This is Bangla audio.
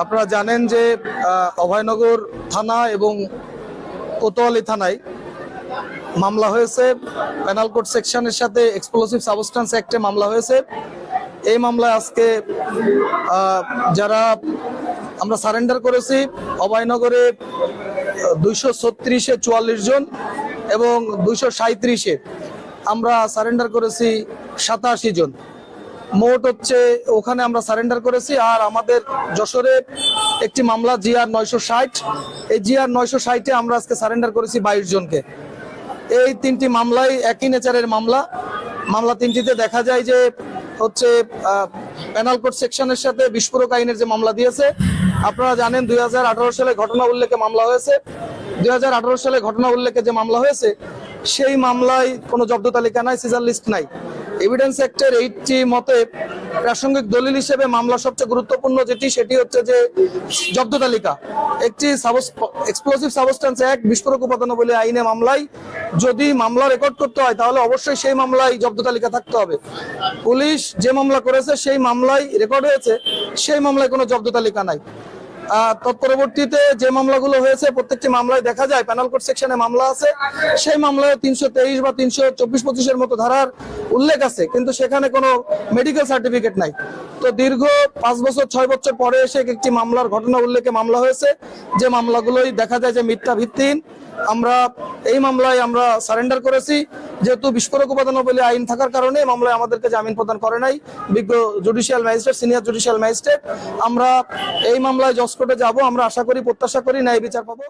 আপনারা জানেন যে অভয়নগর থানা এবং কোতোয়ালি থানায় মামলা হয়েছে। পেনাল কোড সেকশনের সাথে এক্সপ্লোসিভ সাবস্টেন্স অ্যাক্টে মামলা হয়েছে। এই মামলায় আজকে যারা আমরা সারেন্ডার করেছি অভয়নগরে 236-এ 44 জন এবং 237-এ আমরা সারেন্ডার করেছি 87 জন। মোট হচ্ছে ওখানে আমরা সারেন্ডার করেছি। আর আমাদের যশোরে একটি মামলা GR 960, এই GR 960-এ আমরা আজকে সারেন্ডার করেছি 22 জনকে। এই তিনটি মামলাই একই নেচারের মামলা তিনটিতে দেখা যায় যে হচ্ছে পেনাল কোড সেকশনের সাথে বিস্ফোরক আইনের যে মামলা দিয়েছে। আপনারা জানেন 2018 সালে ঘটনা উল্লেখে মামলা হয়েছে। 2018 সালে ঘটনা উল্লেখে যে মামলা হয়েছে সেই মামলায় কোনো জব্দ তালিকা নাই, সিজার লিস্ট নাই। এভিডেন্স অ্যাক্টের 80 মতে প্রাসঙ্গিক দলিল হিসেবে মামলা সবচেয়ে গুরুত্বপূর্ণ সেটি হচ্ছে যে জব্দ তালিকা। একটি এক্সপ্লোসিভ সাবস্টেন্স অ্যাক্ট বিস্ফোরক উপাদানাবলী আইনে মামলায় যদি মামলা রেকর্ড করতে হয় তাহলে অবশ্যই সেই মামলায় জব্দ তালিকা থাকতে হবে। পুলিশ যে মামলা করেছে সেই মামলায় রেকর্ড হয়েছে, সেই মামলায় কোনো জব্দ তালিকা নাই। তৎপরবর্তীতে যে মামলাগুলো হয়েছে প্রত্যেকটি মামলায় দেখা যায় পেনাল কোড সেকশনে মামলা আছে, সেই মামলায় 323 বা 324-25-এর মতো ধারার উল্লেখ আছে, কিন্তু সেখানে কোনো মেডিকেল সার্টিফিকেট নাই। তো দীর্ঘ 5 বছর 6 বছর পরে এসে একটি মামলার ঘটনা উল্লেখে মামলা হয়েছে, যে মামলাগুলোই দেখা যায় যে মিথ্যা ভিত্তিহীন। আমরা এই মামলায় আমরা সারেন্ডার করেছি, যেহেতু বিস্ফোরক উপাদানাবলী আইন থাকার কারণে মামলায় আমাদেরকে জামিন প্রদান করে নাই বিজ্ঞ judicial magistrate, senior judicial magistrate. আমরা এই মামলায় জজ কোর্টে যাব। আমরা আশা করি, প্রত্যাশা করি ন্যায় বিচার পাবো।